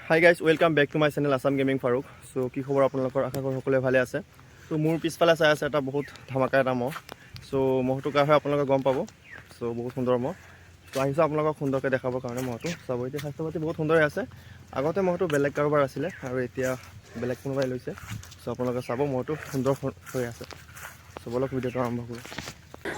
High guys, welcome back to my channel Assam gaming Faruk. So' কি খবৰ আপোনালোকৰ? আশা কৰোঁ সকলোৱে ভালে আছে। ত' মোৰ পিছফালে চাই আছে এটা বহুত ধামাকা এটা মহ। চ' মহটো কাৰ হয় আপোনালোকে গম পাব। চ' বহুত সুন্দৰ মহ। ত' আহিছোঁ আপোনালোকক সুন্দৰকৈ দেখাবৰ কাৰণে মহটো। চাব, এতিয়া স্বাস্থ্য পাতি বহুত সুন্দৰ আছে। আগতে মহটো বেলেগ কাৰোবাৰ আছিলে আৰু এতিয়া বেলেগ কোনোবাই লৈছে। চ' আপোনালোকে চাব, মহটো সুন্দৰ হৈ আছে। চ' বলক ভিডিঅ'টো আৰম্ভ কৰোঁ।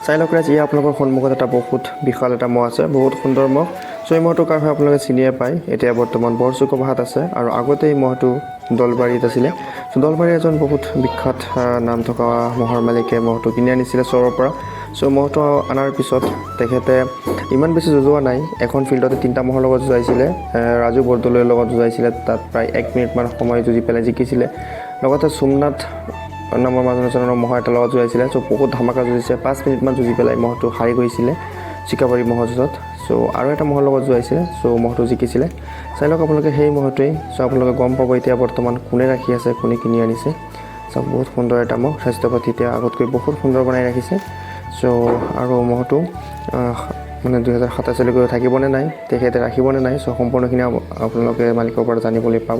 চাই লওক ৰাইজ, এয়া আপোনালোকৰ সন্মুখত এটা বহুত বিশাল এটা মহ আছে, বহুত সুন্দৰ মহ। চ' এই মহটো কাৰ হয় আপোনালোকে চিনিয়ে পায়। এতিয়া বৰ্তমান বৰচুকবাহাত আছে আৰু আগতে এই মহটো দলবাৰীত আছিলে। চ' দলবাৰীৰ এজন বহুত বিখ্যাত নাম থকা মহৰ মালিকে মহটো কিনি আনিছিলে চৰৰ পৰা। চ' মহটো অনাৰ পিছত তেখেতে ইমান বেছি যুঁজোৱা নাই। এখন ফিল্ডতে 3টা মহৰ লগত যুঁজাইছিলে। ৰাজু বৰদলৈৰ লগত যুঁজাইছিলে, তাত প্ৰায় 1 মিনিটমান সময় যুঁজি পেলাই জিকিছিলে। লগতে সোমনাথ নামৰ মানুহ এজনৰ মহ এটাৰ লগত যুঁজাইছিলে। চ' বহুত ধামাকা যুঁজিছে, 5 মিনিটমান যুঁজি পেলাই মহটো হাৰি গৈছিলে চিকাবাৰী মহৰ যুঁজত। চ' আৰু এটা মহৰ লগত যুঁজাইছিলে, চ' মহটো জিকিছিলে। চাই লওক আপোনালোকে সেই মহটোৱেই। চ' আপোনালোকে গম পাব এতিয়া বৰ্তমান কোনে ৰাখি আছে, কোনে কিনি আনিছে। চাওক, বহুত সুন্দৰ এটা মহ, স্বাস্থ্য পাতি এতিয়া আগতকৈ বহুত সুন্দৰ বনাই ৰাখিছে। চ' আৰু মহটো মানে 2027 থাকিবনে নাই, তেখেতে ৰাখিবনে নাই, চ' সম্পূৰ্ণখিনি আপোনালোকে মালিকৰ পৰা জানিবলৈ পাব।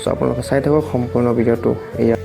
চ' আপোনালোকে চাই থাকক সম্পূৰ্ণ ভিডিঅ'টো। এয়া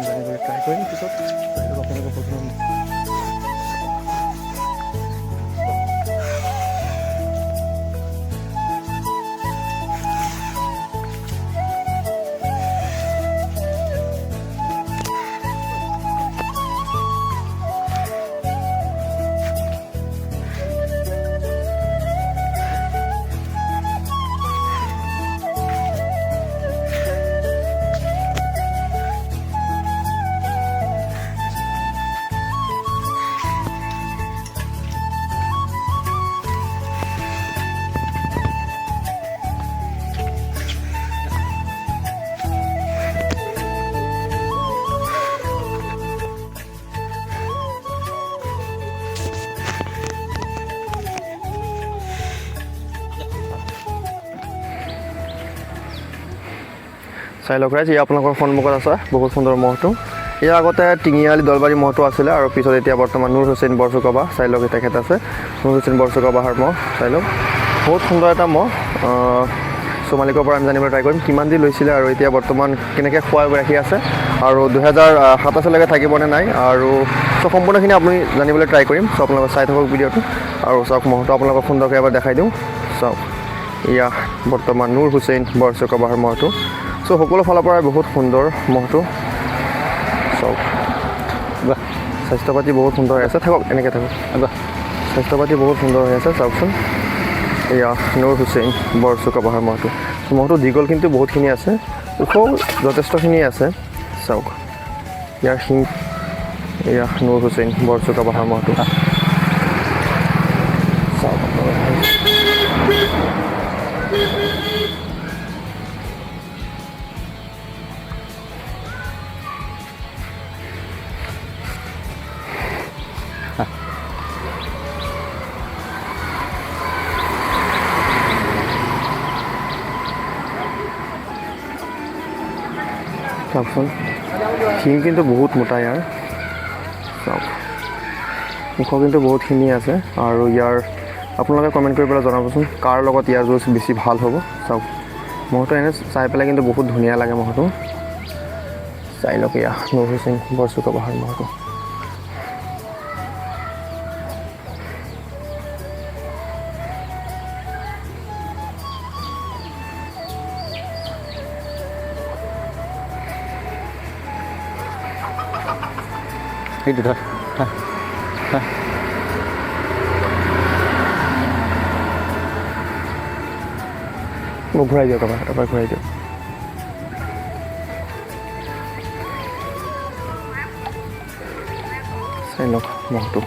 জানিবলৈ ট্ৰাই কৰিম পিছত। আপোনালোকে প্ৰথম চাই লওক ৰাইজ, এয়া আপোনালোকৰ সন্মুখত আছে বহুত সুন্দৰ মহটো। ইয়াৰ আগতে টিঙিয়ালি দলবাৰী মহটো আছিলে আৰু পিছত এতিয়া বৰ্তমান নুৰ হুছেইন বৰচুকবাহ। চাই লওক, তেখেত আছে নুৰ হুছেইন বৰচুকবাহাৰ মহ। চাই লওক, বহুত সুন্দৰ এটা মহ। চ' মালিকৰ পৰা আমি জানিবলৈ ট্ৰাই কৰিম কিমান দি লৈছিলে আৰু এতিয়া বৰ্তমান কেনেকৈ খোৱাই ৰাখি আছে আৰু 2027 থাকিবনে নাই, আৰু চ' সম্পূৰ্ণখিনি আপুনি জানিবলৈ ট্ৰাই কৰিম। চ' আপোনালোকে চাই থাকক ভিডিঅ'টো আৰু চাওক মহটো আপোনালোকক সুন্দৰকৈ এবাৰ দেখাই দিওঁ। চাওক, এয়া বৰ্তমান নুৰ হুছেইন বৰচুকবাহাৰ মহটো। চ' সকলো ফালৰ পৰাই বহুত সুন্দৰ মহটো। চ' চাওক স্বাস্থ্য পাতি বহুত সুন্দৰ হৈ আছে থাকক এনেকৈ থাকক স্বাস্থ্য পাতি বহুত সুন্দৰ হৈ আছে চাওকচোন এয়া নুৰ হুছেইন বৰচুকা পাহাৰ মহটো মহটো দীঘল কিন্তু বহুতখিনি আছে ওখও যথেষ্টখিনি আছে চাওক ইয়াৰ শিং এয়া নুৰ হুছেইন বৰচুকা পাহাৰ মহটো চাওক চাওকচোন শিং কিন্তু বহুত মোটা ইয়াৰ চাওক ওখ কিন্তু বহুতখিনি আছে আৰু ইয়াৰ আপোনালোকে কমেণ্ট কৰি পেলাই জনাবচোন কাৰ লগত ইয়াৰ যুঁজ বেছি ভাল হ'ব চাওক মহটো এনে চাই পেলাই কিন্তু বহুত ধুনীয়া লাগে মহটো চাই লওক এয়া নুৰ হুছেইন বৰচুকা পাহাৰ মহটো সেইটো ধৰ মোক ঘূৰাই দিয়ক এবাৰ ঘূৰাই দিয়ক চাই লওক মহটো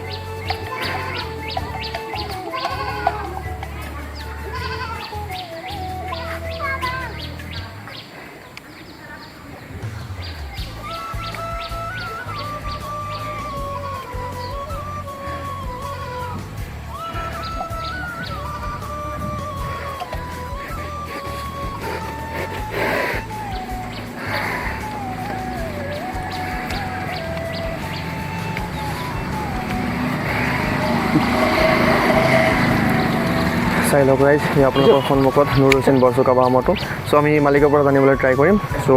চাই লওক ৰাইজ আপোনালোকৰ সন্মুখত নুৰ হুছেইন বৰচুকা পাহাৰ মহটো চ' আমি মালিকৰ পৰা জানিবলৈ ট্ৰাই কৰিম চ'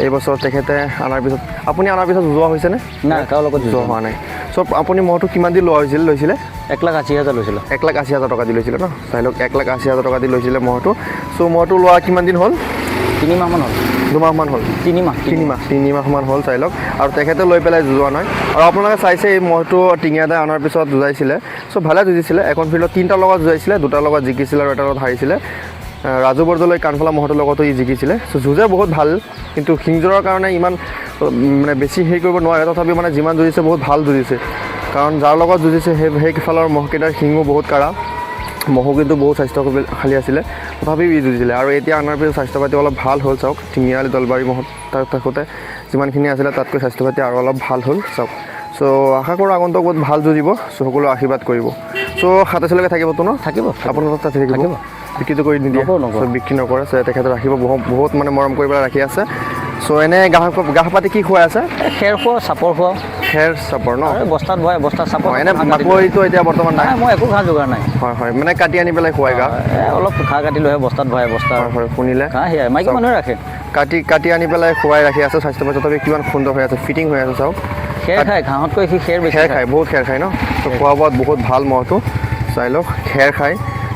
এইবছৰ তেখেতে অনাৰ পিছত আপুনি অনাৰ পিছত যোৱা হৈছেনে নাই কাৰো লগত যোৱা হোৱা নাই চ' আপুনি মহটো কিমান দি লোৱা লৈছিলে 1,80,000 লৈছিলোঁ 1,80,000 টকা দি লৈছিলে ন চাই লওক 1,80,000 টকা দি লৈছিলে মহটো চ' মহটো লোৱা কিমান দিন হ'ল 3 মাহমান হ'ল 2 মাহমান হ'ল 3 মাহমান হ'ল চাই লওক আৰু তেখেতে লৈ পেলাই যোৱা নাই আৰু আপোনালোকে চাইছে এই মহটো টিঙিয়াদাই অনাৰ পিছত যুঁজাইছিলে চ' ভালে যুঁজিছিলে এখন ফিল্ডত 3টাৰ লগত যুঁজাইছিলে 2টাৰ লগত জিকিছিলে আৰু এটাৰ লগত হাৰিছিলে ৰাজু বৰদলৈ কাণফলা মহটোৰ লগতো ই জিকিছিলে চ' যুঁজে বহুত ভাল কিন্তু শিংযোৰৰ কাৰণে ইমান মানে বেছি হেৰি কৰিব নোৱাৰে তথাপিও মানে যিমান যুঁজিছে বহুত ভাল যুঁজিছে কাৰণ যাৰ লগত যুঁজিছে সেইফালৰ মহকেইটাৰ শিঙো বহুত কাঢ়া মহো কিন্তু বহুত স্বাস্থ্যশালী আছিলে তথাপিও ই যুঁজিছিলে আৰু এতিয়া অনাৰ পিছত স্বাস্থ্য পাতি অলপ ভাল হ'ল চাওক টিঙিয়ালি দলবাৰী মহত তাত থাকোঁতে যিমানখিনি আছিলে তাতকৈ স্বাস্থ্য পাতি আৰু অলপ ভাল হ'ল চাওক চ' আশা কৰোঁ আগন্তুক বহুত ভাল যুঁজিব চ' সকলোৱে আশীৰ্বাদ কৰিব চ' 27লৈকে থাকিবতো ন থাকিব আপোনাৰ তাত থাকিব বিক্ৰীটো কৰি নিদিয়ে চ' বিক্ৰী নকৰে চ' তেখেতে ৰাখিব বহুত মানে মৰম কৰি পেলাই ৰাখি আছে চ' এনে ঘাঁহ পাতি কি খুৱাই আছে খেৰ খোৱা চাপৰ খোৱা খেৰ চাপৰ ন বস্তাত ভৰাই বস্তাত চাপৰ এনে মাকৈটো এতিয়া বৰ্তমান নাই মই একো ঘাঁহ যোগাৰ নাই হয় মানে কাটি আনি পেলাই খুৱাই ঘাঁহ অলপ ঘাঁহ কাটি লৈ বস্তাত ভৰাই বস্তা হয় শুনিলে ঘাঁহ সেয়াই মাইকী মানুহে ৰাখে কাটি আনি পেলাই খুৱাই ৰাখি আছে স্বাস্থ্য পাতি তথাপি কিমান সুন্দৰ হৈ আছে ফিটিং হৈ আছে চাওক খেৰ খায় ঘাঁহতকৈ সি খেৰ বেছি খায় বহুত খেৰ খায় ন ত' খোৱা বোৱাত বহুত ভাল মহটো চাই লওক খেৰ খায়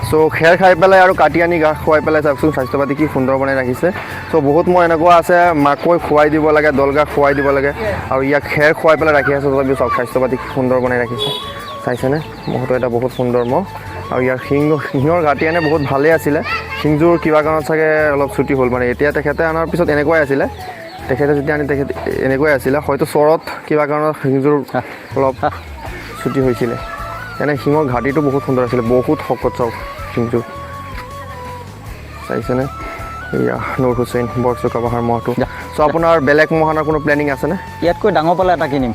চ' খেৰ খাই পেলাই আৰু কাটি আনি ঘাঁহ খুৱাই পেলাই চাওকচোন স্বাস্থ্য পাতি কি সুন্দৰ বনাই ৰাখিছে চ' বহুত মহ এনেকুৱা আছে মাকৈ খুৱাই দিব লাগে দলঘাঁহ খুৱাই দিব লাগে আৰু ইয়াক খেৰ খুৱাই পেলাই ৰাখি আছে তথাপিও চাওক স্বাস্থ্য পাতি কি সুন্দৰ বনাই ৰাখিছে চাইছেনে মহটো এটা বহুত সুন্দৰ মহ আৰু ইয়াৰ শিঙৰ গাঁতি এনে বহুত ভালেই আছিলে শিংযোৰ কিবা কাৰণত চাগে অলপ ছুটি হ'ল মানে এতিয়া তেখেতে অনাৰ পিছত এনেকুৱাই আছিলে তেখেতে যেতিয়া আনি তেখেতে এনেকুৱাই আছিলে হয়তো চৰত কিবা কাৰণত শিংযোৰ অলপ ছুটি হৈছিলে এনে শিঙৰ ঘাটিটো বহুত সুন্দৰ আছিলে বহুত শকত চাওক শিংযোৰ চাইছেনে এয়া নুৰ হুছেইন বৰচুকা পাহাৰ মহটো চ' আপোনাৰ বেলেগ মহ অনাৰ কোনো প্লেনিং আছেনে ইয়াতকৈ ডাঙৰ পালে এটা কিনিম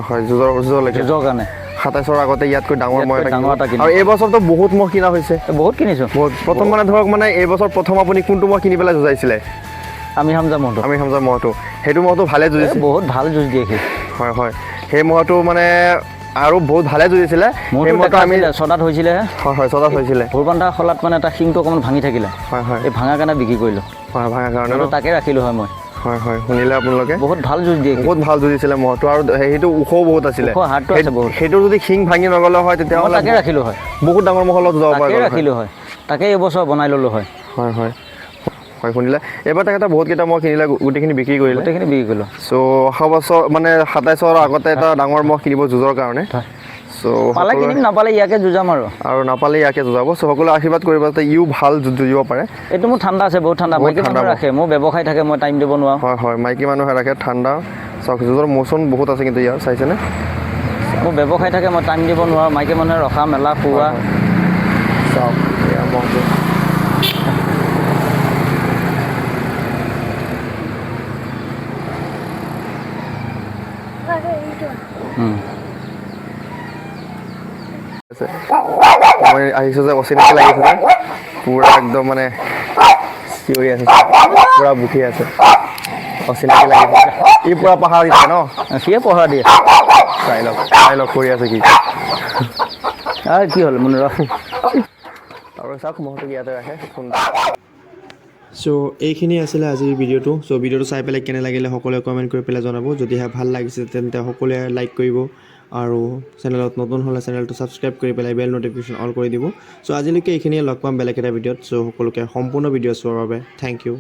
হয় যুঁজলৈকে কাৰণে 27ৰ আগতে ইয়াতকৈ ডাঙৰ মহ এটা কিনিম আৰু এইবছৰতো বহুত মহ কিনা হৈছে বহুত কিনিছোঁ প্ৰথম মানে ধৰক মানে এইবছৰ প্ৰথম আপুনি কোনটো মহ কিনি পেলাই যুঁজাইছিলে আমি হামজা মহটো সেইটো মহটো ভালে যুঁজিছে বহুত ভাল যুঁজ দিয়ে সি হয় সেই মহটো মানে আৰু বহুত ভালে যুঁজিছিলে সেই মহটো আমি ছদাত হৈছিলে হয় ছদাত হৈছিলে ভোৰবান্ধা খলাত মানে এটা শিংটো অকণমান ভাঙি থাকিলে হয় এই ভাঙা কাৰণে বিক্ৰী কৰিলোঁ ভাঙা কাৰণে তাকে ৰাখিলোঁ হয় মই হয় শুনিলে আপোনালোকে বহুত ভাল যুঁজ দিয়ে বহুত ভাল যুঁজিছিলে মহটো আৰু সেইটো ওখও বহুত আছিলে হাতটো আছে বহুত সেইটো যদি শিং ভাঙি নগ'লে হয় তেতিয়াহ'লে তাকে ৰাখিলোঁ হয় বহুত ডাঙৰ মহৰ লগত যাব পাৰে ৰাখিলোঁ হয় তাকে এইবছৰ বনাই ল'লোঁ হয় হয় শুনিলে এবাৰ তেখেতে বহুতকেইটা মহ কিনিলে গোটেইখিনি বিক্ৰী কৰিলে গোটেইখিনি বিক্ৰী কৰিলোঁ চ' অহা বছৰ মানে 27ৰ আগতে এটা ডাঙৰ মহ কিনিব যুঁজৰ কাৰণে চ' পালে কিনিম নাপালে ইয়াকে যুঁজাম আৰু নাপালে ইয়াকে যুঁজাব চ' সকলোৱে আশীৰ্বাদ কৰিব যাতে ইও ভাল যুঁজিব পাৰে এইটো মোৰ ঠাণ্ডা আছে বহুত ঠাণ্ডা মাইকী মানুহ ৰাখে মোৰ ব্যৱসায় থাকে মই টাইম দিব নোৱাৰোঁ হয় হয় মাইকী মানুহে ৰাখে ঠাণ্ডা চাওক যুঁজৰ মৌচুম বহুত আছে কিন্তু ইয়াৰ চাইছেনে মোৰ ব্যৱসায় থাকে মই টাইম দিব নোৱাৰোঁ মাইকী মানুহে ৰখা মেলা খুওৱা চাওক এয়া মহটো মই আহিছোঁ যে অচিনাকি লাগিছে যে পূৰা একদম মানে চিঞৰি আছে পূৰা বুকি আছে অচিনাকি লাগিছে ই পূৰা পাহাৰ দিছে ন সিয়ে পঢ়া দিয়ে চাই লওক কৰি আছে কি কি হ'ল মনে ৰখ আৰু চাওক মহটোক ইয়াতে ৰাখে চ' এইখিনি আছিলে আজিৰ ভিডিঅ'টো চ' ভিডিঅ'টো চাই পেলাই কেনে লাগিলে সকলোৱে কমেণ্ট কৰি পেলাই জনাব যদিহে ভাল লাগিছে তেন্তে সকলোৱে লাইক কৰিব আৰু চেনেলত নতুন হ'লে চেনেলটো ছাবস্ক্ৰাইব কৰি পেলাই বেল ন'টিফিকেশ্যন অল কৰি দিব চ' আজিলৈকে এইখিনিয়ে লগ পাম বেলেগ এটা ভিডিঅ'ত চ' সকলোকে সম্পূৰ্ণ ভিডিঅ' চোৱাৰ বাবে থেংক ইউ